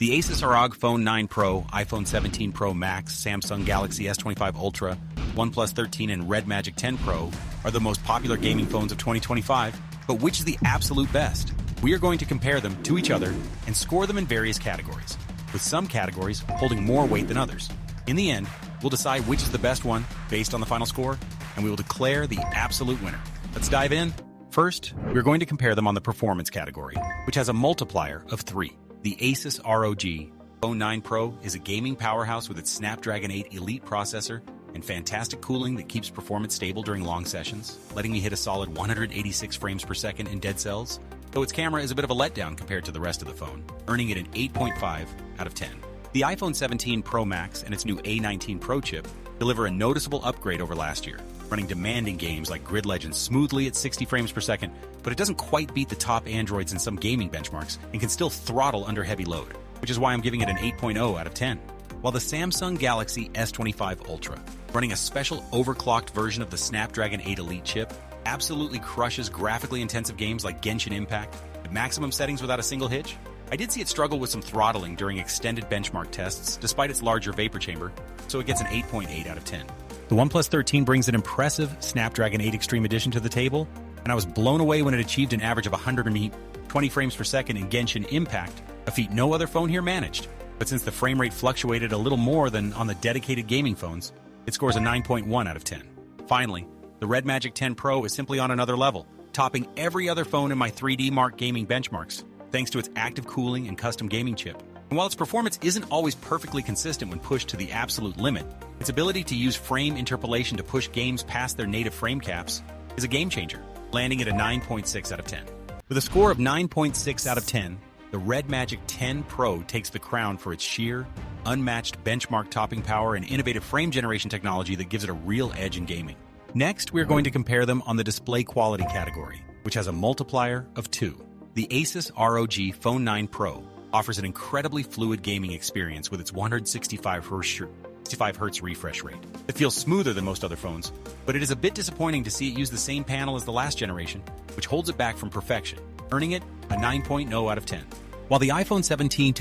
The Asus ROG Phone 9 Pro, iPhone 17 Pro Max, Samsung Galaxy S25 Ultra, OnePlus 13, and Red Magic 10 Pro are the most popular gaming phones of 2025, but which is the absolute best? We are going to compare them to each other and score them in various categories, with some categories holding more weight than others. In the end, we'll decide which is the best one based on the final score, and we will declare the absolute winner. Let's dive in. First, we're going to compare them on the performance category, which has a multiplier of 3. The Asus ROG Phone 9 Pro is a gaming powerhouse with its Snapdragon 8 Elite processor and fantastic cooling that keeps performance stable during long sessions, letting me hit a solid 186 frames per second in dead cells, though its camera is a bit of a letdown compared to the rest of the phone, earning it an 8.5 out of 10. The iPhone 17 Pro Max and its new A19 Pro chip deliver a noticeable upgrade over last year, running demanding games like Grid Legends smoothly at 60 frames per second, but it doesn't quite beat the top Androids in some gaming benchmarks and can still throttle under heavy load, which is why I'm giving it an 8.0 out of 10. While the Samsung Galaxy S25 Ultra, running a special overclocked version of the Snapdragon 8 Elite chip, absolutely crushes graphically intensive games like Genshin Impact at maximum settings without a single hitch. I did see it struggle with some throttling during extended benchmark tests despite its larger vapor chamber, so it gets an 8.8 out of 10. The OnePlus 13 brings an impressive Snapdragon 8 Extreme Edition to the table, and I was blown away when it achieved an average of 120 frames per second in Genshin Impact, a feat no other phone here managed. But since the frame rate fluctuated a little more than on the dedicated gaming phones, it scores a 9.1 out of 10. Finally, the Red Magic 10 Pro is simply on another level, topping every other phone in my 3D Mark gaming benchmarks, thanks to its active cooling and custom gaming chip. And while its performance isn't always perfectly consistent when pushed to the absolute limit, its ability to use frame interpolation to push games past their native frame caps is a game changer, landing at a 9.6 out of 10. With a score of 9.6 out of 10, the Red Magic 10 Pro takes the crown for its sheer, unmatched benchmark topping power and innovative frame generation technology that gives it a real edge in gaming. Next, we're going to compare them on the display quality category, which has a multiplier of 2. The Asus ROG Phone 9 Pro offers an incredibly fluid gaming experience with its 165 Hz refresh rate. It feels smoother than most other phones, but it is a bit disappointing to see it use the same panel as the last generation, which holds it back from perfection, earning it a 9.0 out of 10. While the iPhone 17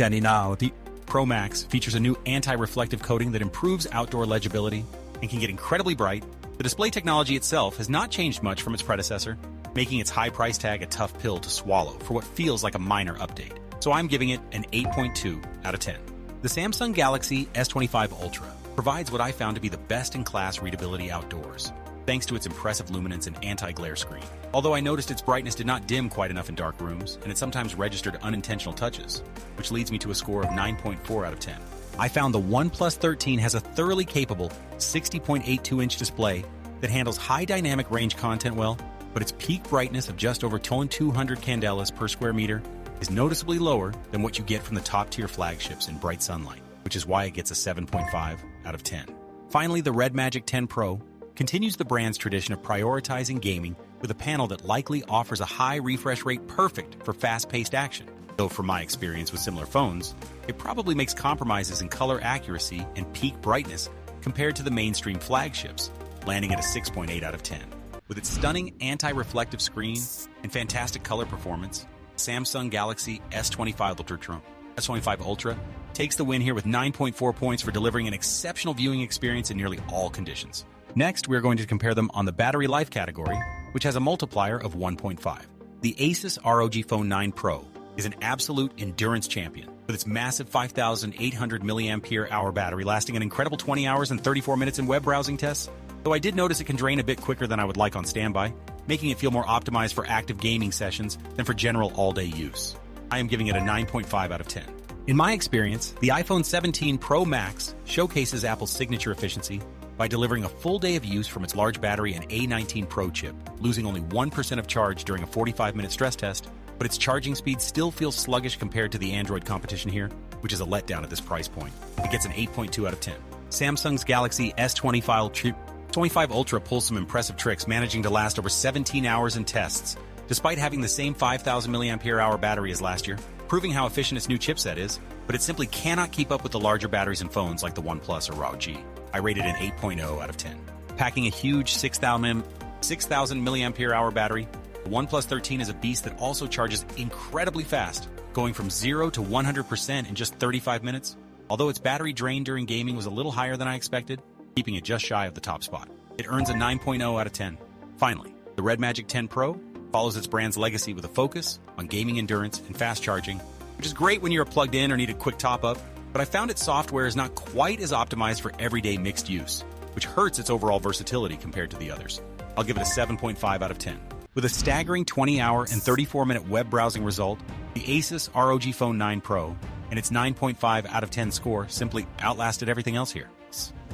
Pro Max features a new anti-reflective coating that improves outdoor legibility and can get incredibly bright, the display technology itself has not changed much from its predecessor, making its high price tag a tough pill to swallow for what feels like a minor update. So I'm giving it an 8.2 out of 10. The Samsung Galaxy S25 Ultra provides what I found to be the best-in-class readability outdoors, thanks to its impressive luminance and anti-glare screen. Although I noticed its brightness did not dim quite enough in dark rooms, and it sometimes registered unintentional touches, which leads me to a score of 9.4 out of 10. I found the OnePlus 13 has a thoroughly capable 60.82-inch display that handles high dynamic range content well, but its peak brightness of just over 200 candelas per square meter is noticeably lower than what you get from the top-tier flagships in bright sunlight, which is why it gets a 7.5 out of 10. Finally, the Red Magic 10 Pro continues the brand's tradition of prioritizing gaming with a panel that likely offers a high refresh rate perfect for fast-paced action. Though from my experience with similar phones, it probably makes compromises in color accuracy and peak brightness compared to the mainstream flagships, landing at a 6.8 out of 10. With its stunning anti-reflective screen and fantastic color performance, Samsung Galaxy S25 Ultra takes the win here with 9.4 points for delivering an exceptional viewing experience in nearly all conditions. Next, we're going to compare them on the battery life category, which has a multiplier of 1.5. The Asus ROG Phone 9 Pro is an absolute endurance champion, with its massive 5,800 mAh battery lasting an incredible 20 hours and 34 minutes in web browsing tests, though I did notice it can drain a bit quicker than I would like on standby, making it feel more optimized for active gaming sessions than for general all-day use. I am giving it a 9.5 out of 10. In my experience, the iPhone 17 Pro Max showcases Apple's signature efficiency by delivering a full day of use from its large battery and A19 Pro chip, losing only 1% of charge during a 45-minute stress test, but its charging speed still feels sluggish compared to the Android competition here, which is a letdown at this price point. It gets an 8.2 out of 10. Samsung's Galaxy S25 Ultra pulls some impressive tricks, managing to last over 17 hours in tests, despite having the same 5,000 mAh battery as last year, proving how efficient its new chipset is, but it simply cannot keep up with the larger batteries in phones like the OnePlus or ROG. I rated an 8.0 out of 10. Packing a huge 6,000 mAh battery, the OnePlus 13 is a beast that also charges incredibly fast, going from 0 to 100% in just 35 minutes, although its battery drain during gaming was a little higher than I expected, keeping it just shy of the top spot. It earns a 9.0 out of 10. Finally, the Red Magic 10 Pro follows its brand's legacy with a focus on gaming endurance and fast charging, which is great when you're plugged in or need a quick top-up, but I found its software is not quite as optimized for everyday mixed use, which hurts its overall versatility compared to the others. I'll give it a 7.5 out of 10. With a staggering 20-hour and 34-minute web browsing result, the Asus ROG Phone 9 Pro and its 9.5 out of 10 score simply outlasted everything else here.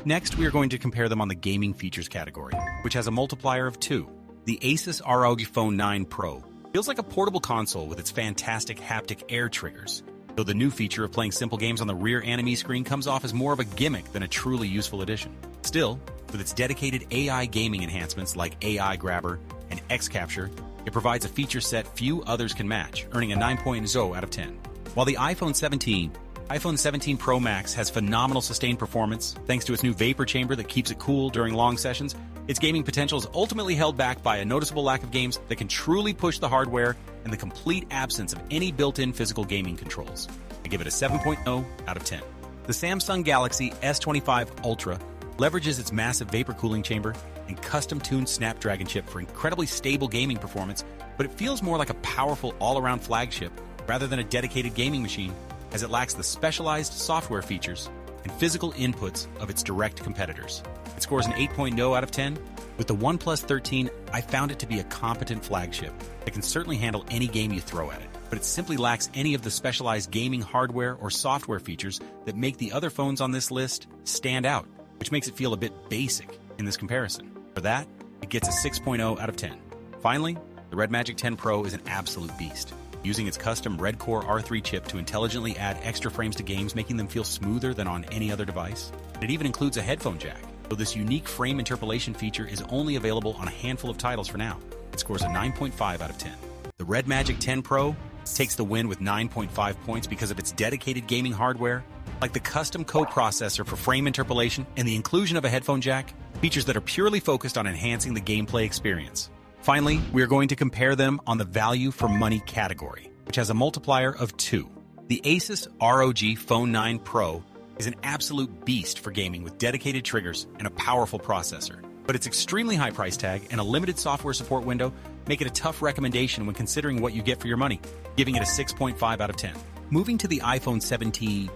Next, we are going to compare them on the gaming features category, which has a multiplier of 2. The Asus ROG Phone 9 Pro feels like a portable console with its fantastic haptic air triggers, though the new feature of playing simple games on the rear anime screen comes off as more of a gimmick than a truly useful addition. Still, with its dedicated AI gaming enhancements like AI Grabber and X-Capture, it provides a feature set few others can match, earning a 9.0 out of 10. While the iPhone 17 Pro Max has phenomenal sustained performance thanks to its new vapor chamber that keeps it cool during long sessions, its gaming potential is ultimately held back by a noticeable lack of games that can truly push the hardware and the complete absence of any built-in physical gaming controls. I give it a 7.0 out of 10. The Samsung Galaxy S25 Ultra leverages its massive vapor cooling chamber and custom-tuned Snapdragon chip for incredibly stable gaming performance, but it feels more like a powerful all-around flagship rather than a dedicated gaming machine, as it lacks the specialized software features and physical inputs of its direct competitors. It scores an 8.0 out of 10. With the OnePlus 13, I found it to be a competent flagship that can certainly handle any game you throw at it, but it simply lacks any of the specialized gaming hardware or software features that make the other phones on this list stand out, which makes it feel a bit basic in this comparison. For that, it gets a 6.0 out of 10. Finally, the Red Magic 10 Pro is an absolute beast, using its custom Red Core R3 chip to intelligently add extra frames to games, making them feel smoother than on any other device. It even includes a headphone jack, though this unique frame interpolation feature is only available on a handful of titles for now. It scores a 9.5 out of 10. The Red Magic 10 Pro takes the win with 9.5 points because of its dedicated gaming hardware, like the custom coprocessor for frame interpolation and the inclusion of a headphone jack, features that are purely focused on enhancing the gameplay experience. Finally, we are going to compare them on the value for money category, which has a multiplier of 2. The Asus ROG Phone 9 Pro is an absolute beast for gaming with dedicated triggers and a powerful processor, but its extremely high price tag and a limited software support window make it a tough recommendation when considering what you get for your money, giving it a 6.5 out of 10. Moving to the iPhone 17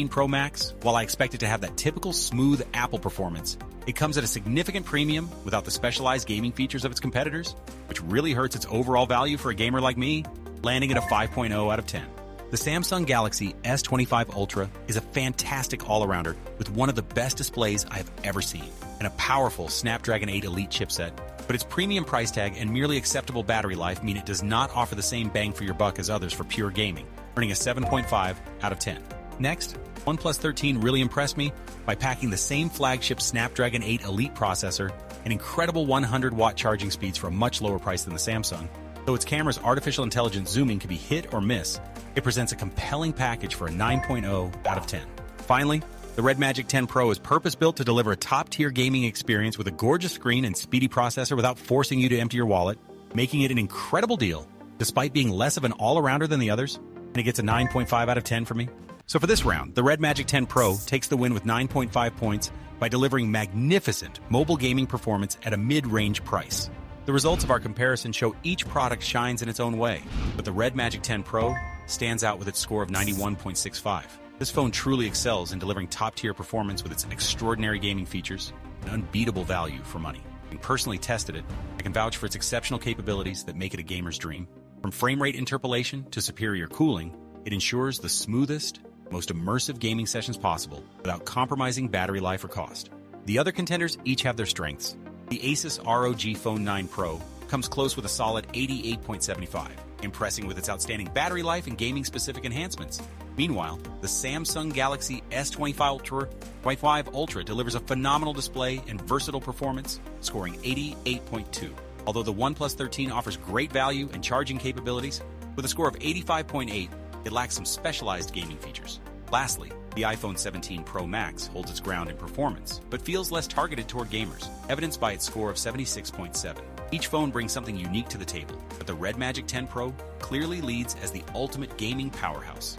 Pro Max, while I expect it to have that typical smooth Apple performance, it comes at a significant premium without the specialized gaming features of its competitors, which really hurts its overall value for a gamer like me, landing at a 5.0 out of 10. The Samsung Galaxy S25 Ultra is a fantastic all-arounder with one of the best displays I have ever seen, and a powerful Snapdragon 8 Elite chipset, but its premium price tag and merely acceptable battery life mean it does not offer the same bang for your buck as others for pure gaming, earning a 7.5 out of 10. Next, OnePlus 13 really impressed me by packing the same flagship Snapdragon 8 Elite processor and incredible 100-watt charging speeds for a much lower price than the Samsung. Though its camera's artificial intelligence zooming can be hit or miss, it presents a compelling package for a 9.0 out of 10. Finally, the Red Magic 10 Pro is purpose-built to deliver a top-tier gaming experience with a gorgeous screen and speedy processor without forcing you to empty your wallet, making it an incredible deal, despite being less of an all-arounder than the others, and it gets a 9.5 out of 10 for me. So for this round, the Red Magic 10 Pro takes the win with 9.5 points by delivering magnificent mobile gaming performance at a mid-range price. The results of our comparison show each product shines in its own way, but the Red Magic 10 Pro stands out with its score of 91.65. This phone truly excels in delivering top-tier performance with its extraordinary gaming features and unbeatable value for money. Having personally tested it, I can vouch for its exceptional capabilities that make it a gamer's dream. From frame rate interpolation to superior cooling, it ensures the smoothest, most immersive gaming sessions possible without compromising battery life or cost. The other contenders each have their strengths. The Asus ROG Phone 9 Pro comes close with a solid 88.75, impressing with its outstanding battery life and gaming-specific enhancements. Meanwhile, the Samsung Galaxy S25 Ultra delivers a phenomenal display and versatile performance, scoring 88.2. Although the OnePlus 13 offers great value and charging capabilities, with a score of 85.8, it lacks some specialized gaming features. Lastly, the iPhone 17 Pro Max holds its ground in performance, but feels less targeted toward gamers, evidenced by its score of 76.7. Each phone brings something unique to the table, but the Red Magic 10 Pro clearly leads as the ultimate gaming powerhouse.